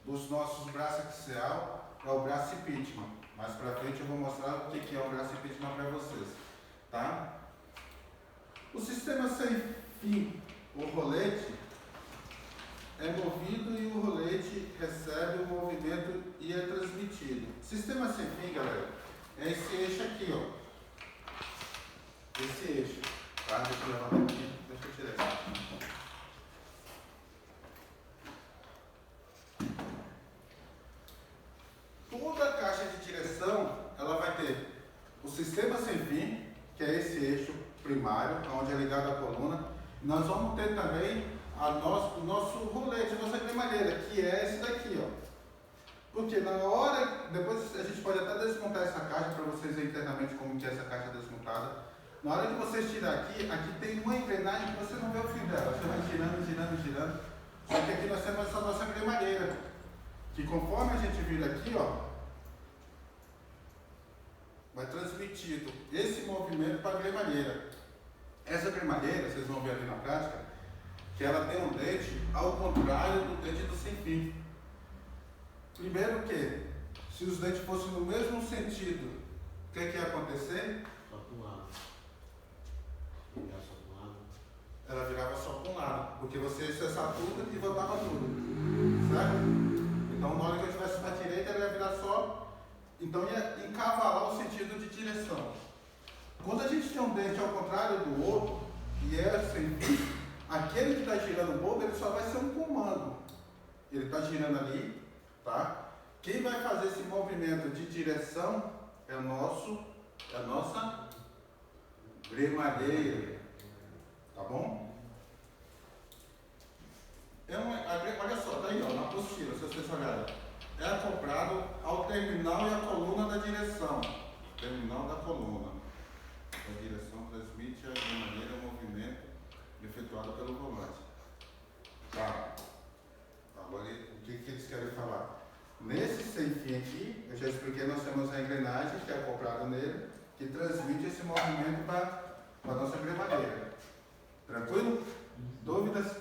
dos nossos braços axial é o braço Pitman. Mais pra frente eu vou mostrar o que é o braço Pitman para vocês, tá? O sistema sem fim, o rolete, é movido e o rolete recebe o movimento e é transmitido. Sistema sem fim, galera, é esse eixo aqui, ó. Esse eixo, tá? Deixa eu levantar aqui, deixa eu tirar isso aqui. Toda a caixa de direção, ela vai ter o sistema sem fim, que é esse eixo primário, onde é ligado à coluna. Nós vamos ter também o nosso rolete, a nossa cremalheira, que é esse daqui, ó. Porque na hora, depois a gente pode até desmontar essa caixa para vocês verem internamente como que é essa caixa desmontada. Na hora que vocês tirar aqui tem uma engrenagem que você não vê o fio dela, você vai girando, girando, girando. Só que aqui nós temos essa nossa cremalheira, que conforme a gente vira aqui, ó, vai transmitido esse movimento para a cremalheira. Essa cremalheira, vocês vão ver aqui na prática, que ela tem um dente ao contrário do dente do sem fim. Primeiro que, se os dentes fossem no mesmo sentido, o que ia acontecer? Só para um lado. Virar só para um lado. Ela virava só para um lado, porque você acessava tudo e voltava tudo, certo? Então na hora que eu estivesse para a direita, ela ia virar só, então ia encavalar o sentido de direção. Quando a gente tem um dente ao contrário do outro, e é sem fim, aquele que está girando o bobo, ele só vai ser um comando. Ele está girando ali, tá? Quem vai fazer esse movimento de direção é a nossa cremalheira, tá bom? Olha só, tá aí, ó, na apostila, se vocês olharem. É acoplado ao terminal e à coluna da direção. Terminal da coluna. A direção transmite a cremalheira o movimento efetuado pelo volante. Tá. Agora, o que eles querem falar? Nesse sem fim aqui, eu já expliquei, nós temos a engrenagem que é acoplada nele, que transmite esse movimento para a nossa cremalheira. Tranquilo? Dúvidas?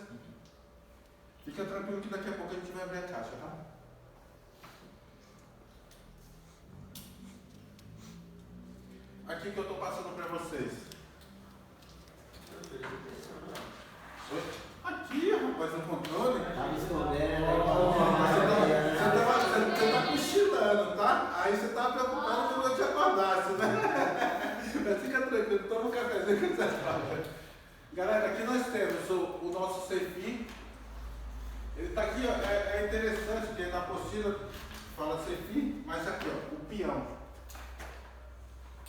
Fica tranquilo que daqui a pouco a gente vai abrir a caixa, tá? Aqui que eu estou passando para vocês. Aqui, rapaz, no controle. Tá me escondendo, Você tá cochilando, tá? Aí você tá preocupado que eu não te acordasse, né? Mas fica tranquilo, toma um cafezinho que você fala. Galera, aqui nós temos o nosso sem fim. Ele tá aqui, ó, é interessante, porque na apostila fala sem fim, mas aqui, ó, o peão.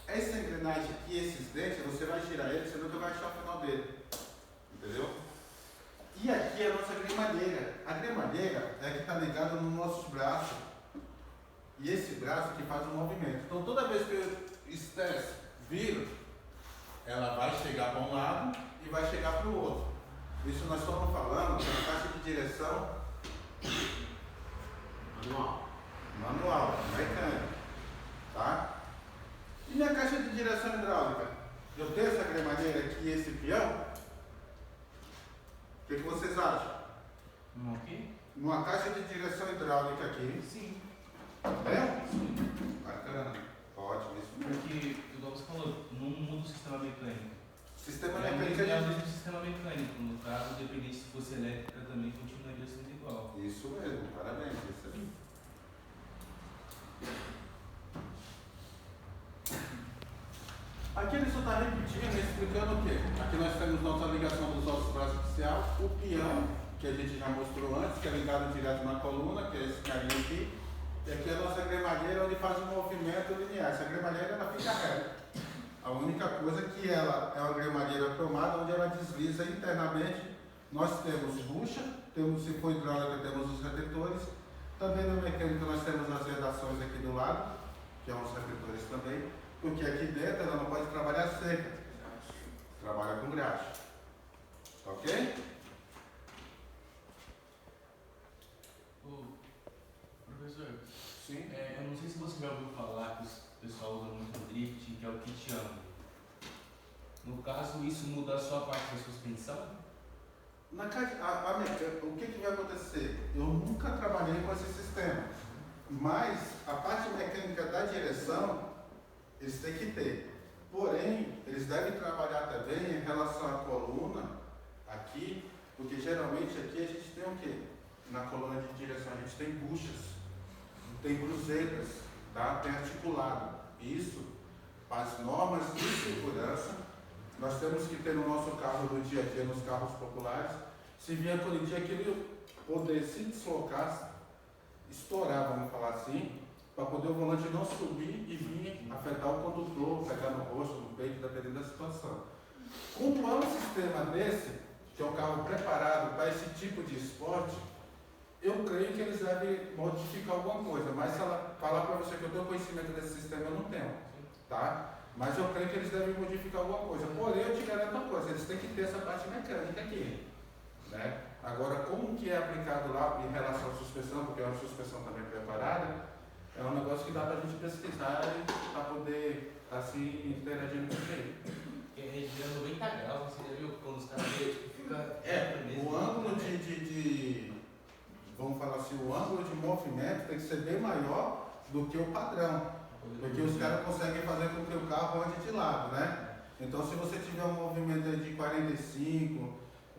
Essa engrenagem aqui, esses dentes, você vai girar ele, você nunca vai achar o final dele. entendeu? E aqui é a nossa cremalheira. A cremalheira é que está ligada nos nossos braços. E esse braço que faz o movimento. Então toda vez que eu estresse, viro, ela vai chegar para um lado e vai chegar para o outro. Isso nós estamos falando da caixa de direção manual, mecânica, tá? E minha caixa de direção hidráulica? Eu tenho essa cremalheira aqui e esse peão? O que vocês acham? Um quê? Uma caixa de direção hidráulica aqui. Sim. É? Sim. Bacana. Ótimo, isso mesmo. Porque, igual você falou, não muda o sistema mecânico. Sistema É o mecânico mesmo- é o de... mesmo sistema mecânico. No caso, independente se fosse elétrica, também continuaria sendo igual. Isso mesmo, parabéns. Isso aí. Aqui ele só está repetindo, explicando o quê? Aqui nós temos nossa ligação dos ossos braço-axial, o peão, que a gente já mostrou antes, que é ligado direto na coluna, que é esse carinha aqui. E aqui é a nossa cremalheira, onde faz um movimento linear. Essa cremalheira ela fica reta. A única coisa é que ela é uma cremalheira cromada, onde ela desliza internamente. Nós temos bucha, temos, se for hidráulica, temos os retentores. Também na mecânica nós temos as vedações aqui do lado, que são os retentores também. Porque aqui dentro ela não pode trabalhar seca, trabalha com graxa. Ok? Ô, professor, Sim. eu não sei se você já ouviu falar que o pessoal usa muito no drift, que é o kit ângulo. No caso, isso muda só a parte da suspensão? Na caixa, o que vai acontecer? Eu nunca trabalhei com esse sistema, mas a parte mecânica da direção eles têm que ter. Porém, eles devem trabalhar também em relação à coluna aqui, porque geralmente aqui a gente tem o quê? Na coluna de direção a gente tem buchas, tem cruzetas, tá? Tem articulado. Isso, as normas de segurança, nós temos que ter no nosso carro do dia a dia, nos carros populares, se vier colidir aquele poder se deslocar, estourar, vamos falar assim, para poder o volante não subir e vir afetar o condutor, pegar no rosto, no peito, dependendo da situação. Como é um sistema desse, que é um carro preparado para esse tipo de esporte, eu creio que eles devem modificar alguma coisa, mas se ela falar para você que eu tenho conhecimento desse sistema, eu não tenho, tá? Mas eu creio que eles devem modificar alguma coisa. Porém, eu te garanto uma coisa, eles têm que ter essa parte mecânica aqui, né? Agora, como que é aplicado lá em relação à suspensão, porque é uma suspensão também preparada, é um negócio que dá para a gente pesquisar e para poder assim interagindo com ele. É de 90 graus, você já viu quando os caras fica. O ângulo vamos falar assim, o ângulo de movimento tem que ser bem maior do que o padrão. Porque os caras conseguem fazer com que o carro ande de lado, né? Então se você tiver um movimento aí de 45,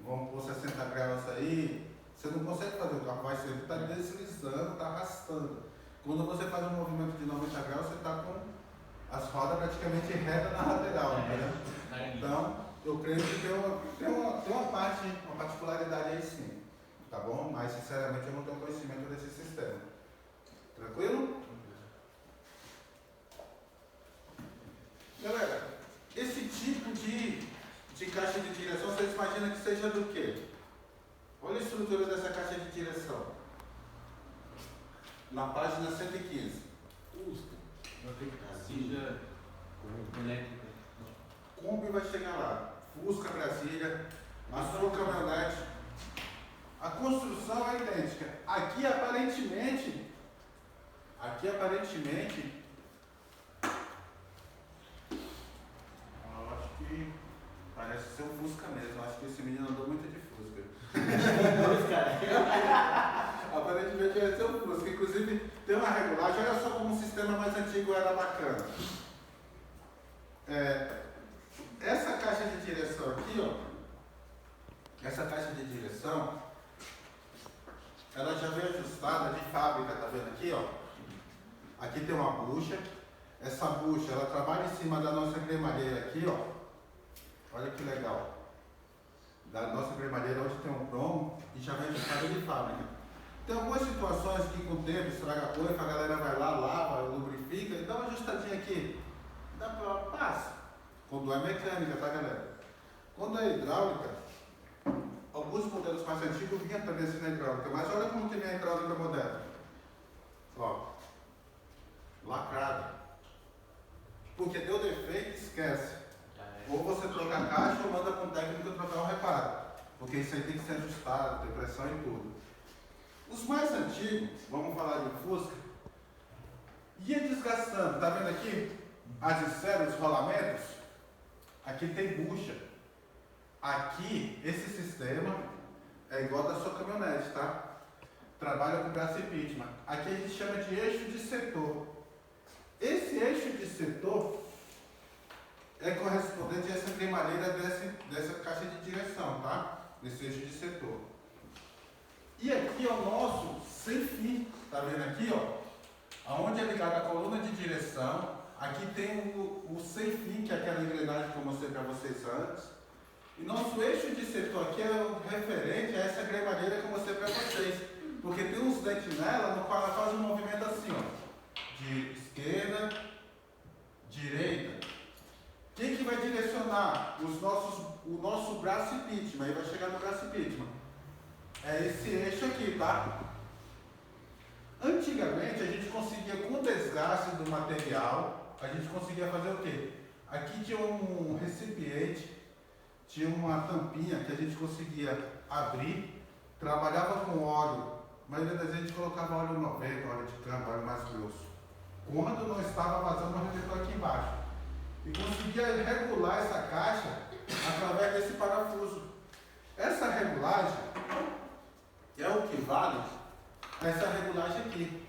vamos por 60 graus aí, você não consegue fazer, o carro vai sempre estar deslizando, está arrastando. Quando você faz um movimento de 90 graus, você está com as rodas praticamente retas na lateral, né? Então, eu creio que tem uma parte, uma particularidade aí sim, tá bom? Mas, sinceramente, eu não tenho conhecimento desse sistema. Tranquilo? Galera, esse tipo de caixa de direção, vocês imaginam que seja do quê? Olha a estrutura dessa caixa de direção. Na página 115. Seja elétrica. Kombi vai chegar lá. Fusca, Brasília, a sua caminhonete. A construção é idêntica. Aqui aparentemente, eu acho que parece ser um Fusca mesmo. Eu acho que esse menino andou muito de Fusca. Aparentemente vai ser um Fusca. Inclusive tem uma regulagem. Olha só como o sistema mais antigo era bacana. Essa caixa de direção aqui, ó. Essa caixa de direção, ela já veio ajustada de fábrica, tá vendo aqui, ó? Aqui tem uma bucha. Essa bucha, ela trabalha em cima da nossa cremalheira aqui, ó. Olha que legal. Da nossa cremalheira, onde tem um cromo e já vem ajustada de fábrica. Tem algumas situações que com o tempo estraga a coisa, a galera vai lá, lava, lubrifica e dá uma ajustadinha aqui. Dá pra passa. Quando é mecânica, tá, galera? Quando é hidráulica, alguns modelos mais antigos vinham também assim na hidráulica, mas olha como que vem a hidráulica moderna. Ó, lacrada. Porque deu defeito, esquece. Ou você troca a caixa ou manda para um técnico trocar o reparo. Porque isso aí tem que ser ajustado, tem pressão e tudo. Os mais antigos, vamos falar de Fusca, ia desgastando. Tá vendo aqui? As esferas, os rolamentos. Aqui tem bucha. Aqui, esse sistema é igual da sua caminhonete, tá? Trabalha com braço impeachment. Aqui a gente chama de eixo de setor. Esse eixo de setor é correspondente a essa cremalheira dessa caixa de direção, tá? Nesse eixo de setor. E aqui é o nosso sem fim. Tá vendo aqui, ó? Aonde é ligada a coluna de direção. Aqui tem o sem fim, que é aquela engrenagem que eu mostrei para vocês antes. E nosso eixo de setor aqui é o referente a essa cremalheira que eu mostrei para vocês. Porque tem uns dentes nela no qual ela faz um movimento assim, ó. De esquerda, direita. Quem que vai direcionar o nosso braço impeachment? Aí vai chegar no braço impeachment. É esse eixo aqui, tá? Antigamente a gente conseguia, com o desgaste do material, a gente conseguia fazer o quê? Aqui tinha um recipiente, tinha uma tampinha que a gente conseguia abrir, trabalhava com óleo. A maioria das vezes a gente colocava óleo 90, óleo de câmbio, óleo mais grosso. Quando não estava vazando, nós retentor aqui embaixo. E conseguia regular essa caixa através desse parafuso. Essa regulagem é o que vale a essa regulagem aqui.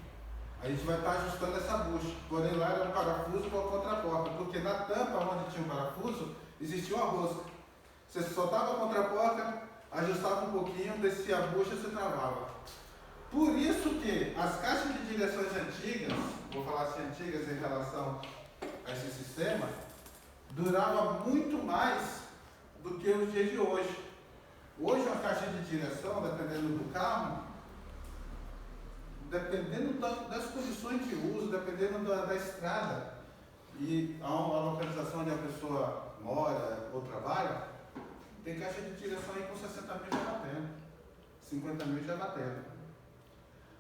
A gente vai estar ajustando essa bucha. Porém, lá era um parafuso com a contraporta, porque na tampa onde tinha um parafuso, existia uma rosca. Você soltava a contraporta, ajustava um pouquinho, descia a bucha e se travava. Por isso que as caixas de direções antigas, vou falar assim antigas em relação a esse sistema, durava muito mais do que os dias de hoje. Hoje uma caixa de direção, dependendo do carro, dependendo das condições de uso, dependendo da estrada e a localização onde a pessoa mora ou trabalha, tem caixa de direção aí com 60 mil já batendo, 50 mil já batendo.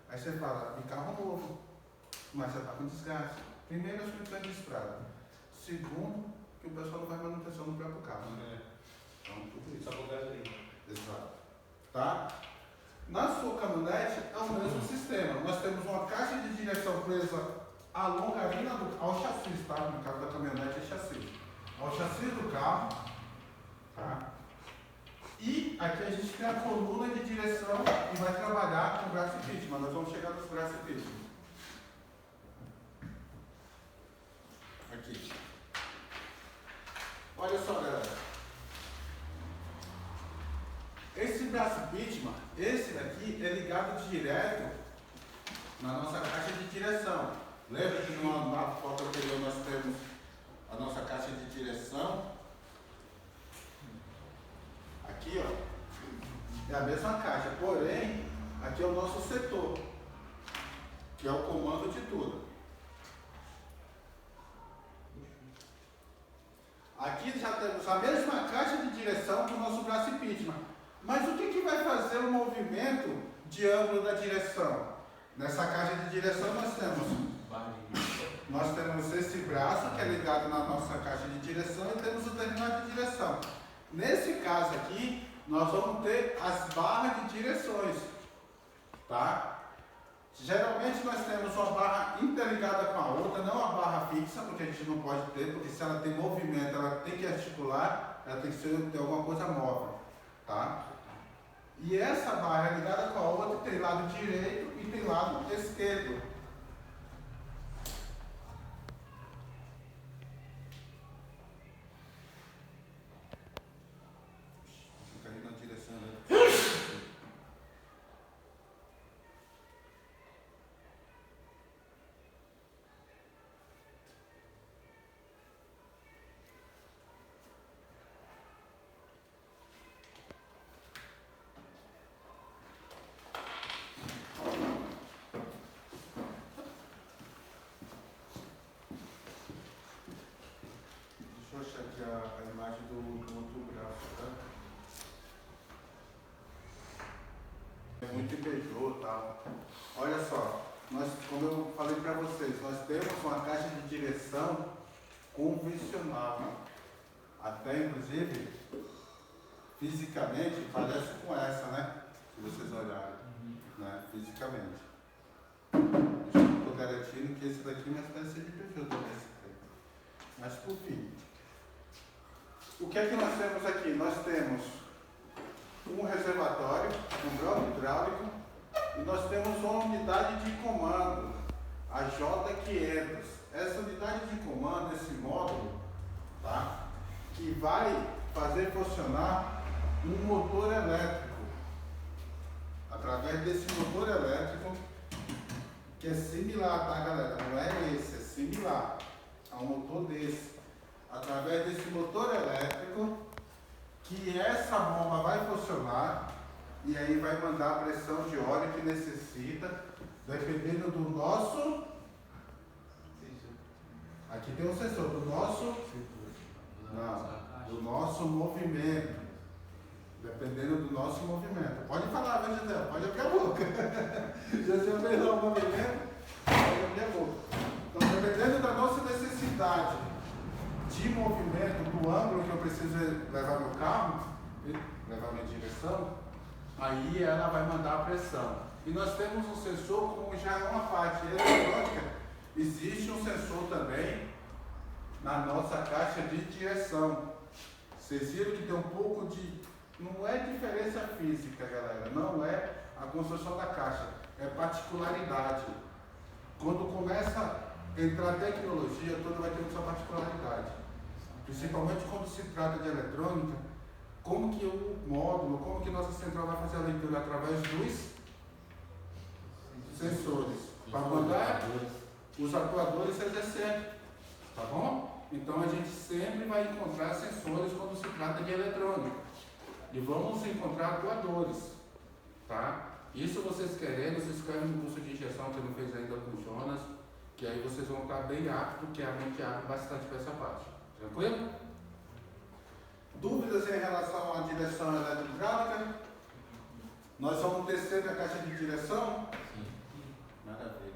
Aí você fala, de carro novo, mas você está com desgaste. Primeiro, as condições de estrada. Segundo, que o pessoal não faz manutenção no próprio carro. Né? Então, tudo isso. Só com gasolina. Exato. Tá? Na sua caminhonete é o mesmo sistema. Nós temos uma caixa de direção presa à longarina ao chassi, tá? No caso da caminhonete é chassi. Ao chassi do carro. Tá? E aqui a gente tem a coluna de direção e vai trabalhar com o braço impeachment. Nós vamos chegar nos braços impeachment. Aqui. Olha só, galera. Esse braço impeachment, esse daqui é ligado direto na nossa caixa de direção. Lembra que na foto anterior nós temos a nossa caixa de direção? Aqui, ó, é a mesma caixa, porém, aqui é o nosso setor, que é o comando de tudo. Aqui já temos a mesma caixa de direção do nosso braço impeachment. Mas o que vai fazer o movimento de ângulo da direção? Nessa caixa de direção nós temos esse braço que é ligado na nossa caixa de direção e temos o terminal de direção. Nesse caso aqui, nós vamos ter as barras de direções, tá? Geralmente nós temos uma barra interligada com a outra, não a barra fixa, porque a gente não pode ter, porque se ela tem movimento, ela tem que articular, ela tem que ter alguma coisa móvel, tá? E essa barra é ligada com a outra, tem lado direito e tem lado esquerdo. Fica ali na direção, né? Deixa eu achar aqui a imagem do outro braço, tá? gente beijou e tal. Olha só, nós, como eu falei para vocês, nós temos uma caixa de direção convencional. Até inclusive, fisicamente, parece com essa, né? Se vocês olharem, né? Fisicamente. Eu estou garantindo que esse daqui não é CNPJ desse tempo. Mas por fim, o que é que nós temos aqui? Nós temos um reservatório, um bloco hidráulico, e nós temos uma unidade de comando, a J500. Essa unidade de comando, esse módulo, tá? Que vai fazer funcionar um motor elétrico. Através desse motor elétrico, que é similar, tá, galera? Não é esse, é similar a um motor desse. Através desse motor elétrico, que essa bomba vai funcionar e aí vai mandar a pressão de óleo que necessita, dependendo do nosso. Aqui tem um sensor do nosso. Não, do nosso movimento. Dependendo do nosso movimento. Pode falar, viu, Gisele? Pode abrir a boca. Já fez o movimento, pode abrir a boca. Então, dependendo da nossa necessidade de movimento, do ângulo que eu preciso levar meu carro, levar minha direção, aí ela vai mandar a pressão. E nós temos um sensor, como já é uma parte eletrônica, existe um sensor também na nossa caixa de direção. Vocês viram que tem um pouco de... Não é diferença física, galera, não é a construção da caixa, é particularidade. Quando começa a entrar tecnologia, toda vai ter sua particularidade. Principalmente quando se trata de eletrônica, como que o módulo, como que nossa central vai fazer a leitura através dos sensores, para mandar os atuadores exercer, tá bom? Então a gente sempre vai encontrar sensores quando se trata de eletrônica. E vamos encontrar atuadores, tá? Isso vocês querendo, vocês escrevem no curso de injeção que não fez ainda com o Jonas, que aí vocês vão estar bem aptos, que a mente abre bastante para essa parte. Tranquilo? Dúvidas em relação à direção eletro-hidráulica? Nós vamos descer da caixa de direção? Sim. Maravilha.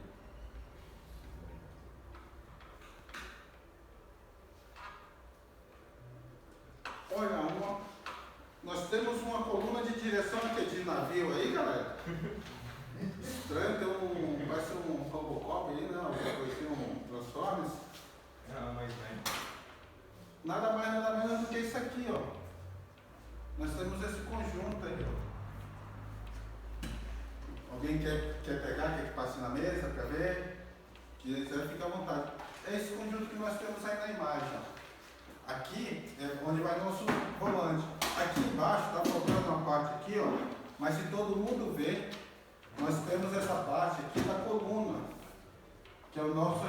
Olha, nós temos uma coluna de direção que é de navio aí, galera. Estranho, tem parece um Robocop aí, não? Um Transformers. Não, mas Nada mais, nada menos do que isso aqui, ó. Nós temos esse conjunto aí, ó. Alguém quer pegar, quer que passe na mesa para ver? Que você vai ficar à vontade. É esse conjunto que nós temos aí na imagem, ó. Aqui é onde vai nosso volante. Aqui embaixo está faltando uma parte aqui, ó. Mas se todo mundo ver, nós temos essa parte aqui da coluna, que é o nosso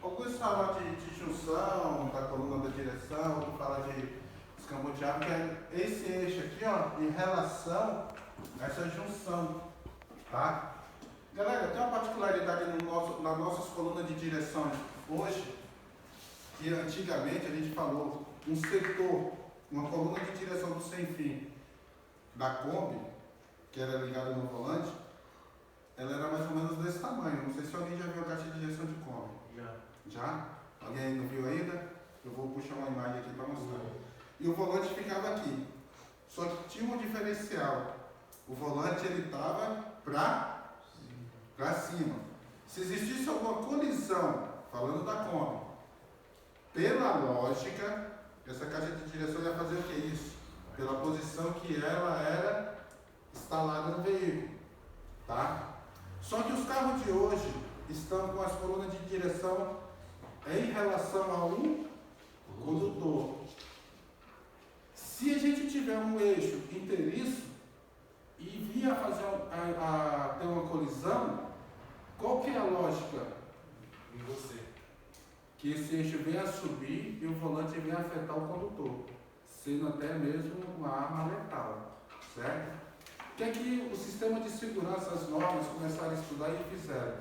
alguns falam de junção da coluna da direção, outros falam de escamoteado, que é esse eixo aqui, ó, em relação a essa junção, tá? Galera, tem uma particularidade nas nossas colunas de direção hoje, que antigamente a gente falou, um setor, uma coluna de direção do sem fim da Kombi, que era ligada no volante, ela era mais ou menos desse tamanho. Não sei se alguém já viu a caixa de direção de Kombi. Já? Alguém não viu ainda? Eu vou puxar uma imagem aqui para mostrar. E o volante ficava aqui. Só que tinha um diferencial. O volante ele estava para cima. Se existisse alguma colisão, falando da Kombi, pela lógica, essa caixa de direção ia fazer o que é isso? Pela posição que ela era instalada no veículo, tá? Só que os carros de hoje estão com as colunas de direção em relação a um condutor. Se a gente tiver um eixo inteiriço e vir a fazer ter uma colisão, qual que é a lógica? Em você. Que esse eixo venha a subir e o volante venha a afetar o condutor, sendo até mesmo uma arma letal, certo? O que é que o sistema de segurança, as normas começaram a estudar e fizeram?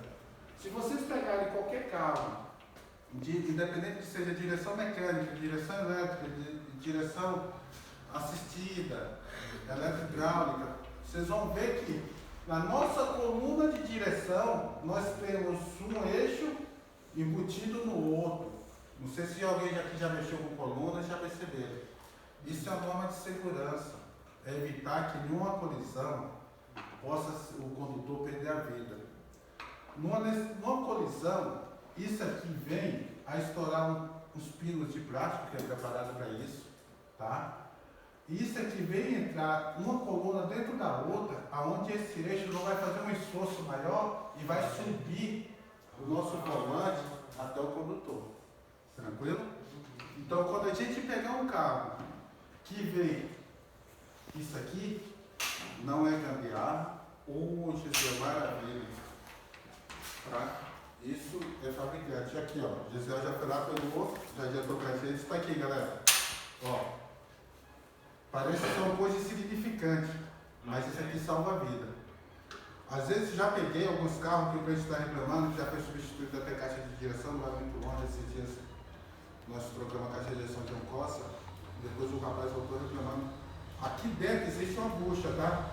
Se vocês pegarem qualquer carro, independente de seja direção mecânica, direção elétrica, direção assistida, eletro-hidráulica, vocês vão ver que na nossa coluna de direção nós temos um eixo embutido no outro. Não sei se alguém aqui já mexeu com coluna e já perceberam. Isso é uma norma de segurança. É evitar que numa colisão possa o condutor perder a vida. Numa colisão, isso aqui vem a estourar uns pinos de plástico que é preparado para isso, tá? Isso aqui vem entrar uma coluna dentro da outra, aonde esse eixo não vai fazer um esforço maior e vai subir o nosso volante até o condutor. Tranquilo? Então, quando a gente pegar um carro que vem isso aqui, não é gambiarra, hoje é maravilha. Tá? Isso é fabricante. Aqui, ó. Gisele já foi lá, pegou, já adiantou pra gente. Isso tá aqui, galera. Ó. Parece que é uma coisa insignificante, mas isso aqui salva a vida. Às vezes já peguei alguns carros que o cliente está reclamando, que já foi substituído até caixa de direção, não vai muito longe. Esses dias nós trocamos a caixa de direção de um Corsa, depois o rapaz voltou reclamando. Aqui dentro existe uma bucha, tá?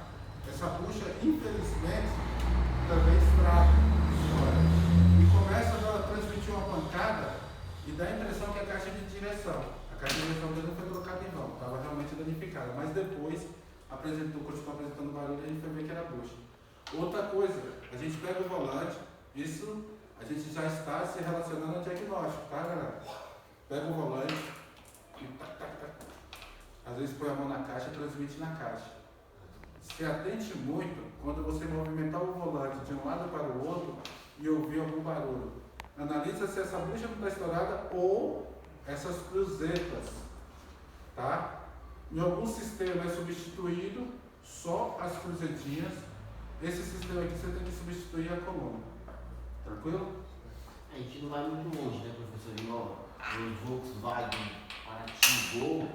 Essa bucha, infelizmente, também estraga. E começa a transmitir uma pancada e dá a impressão que é a caixa de direção. A caixa de direção dele não foi trocada em vão, estava realmente danificada. Mas depois, continuou apresentando barulho e a gente foi ver que era bucha. Outra coisa, a gente pega o volante, isso a gente já está se relacionando ao diagnóstico, tá, galera? Pega o volante e às vezes põe a mão na caixa e transmite na caixa. Se atente muito quando você movimentar o volante de um lado para o outro e ouvir algum barulho. Analisa se essa bucha não está estourada ou essas cruzetas, tá? Em algum sistema é substituído só as cruzetinhas. Esse sistema aqui você tem que substituir a coluna. Tranquilo? A gente não vai muito longe, né, professor? Igual o Volkswagen, Paraty, Gol,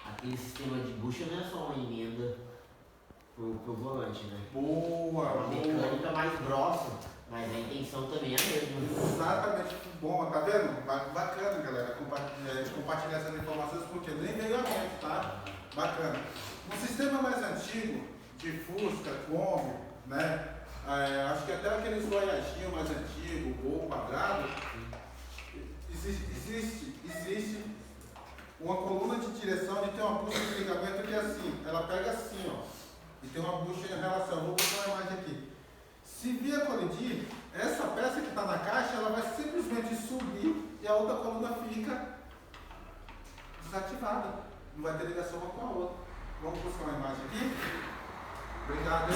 aquele sistema de bucha não é só uma emenda pro volante, né? Boa, É uma mecânica mais grossa, mas a intenção também é a mesma. Exatamente. Bom, tá vendo? Bacana, galera, compartilhar essas informações, porque nem veio a mente, tá? Bacana. Um sistema mais antigo, de Fusca, Kombi, né? Acho que até aqueles Voyaginho mais antigo, ou quadrado, existe uma coluna de direção e tem uma bucha de ligamento que é assim, ela pega assim, ó, e tem uma bucha em relação. Vou botar uma imagem aqui. Se vier colidir, essa peça que está na caixa, ela vai simplesmente subir e a outra coluna fica desativada. Não vai ter ligação uma com a outra. Vamos buscar uma imagem aqui. Obrigado.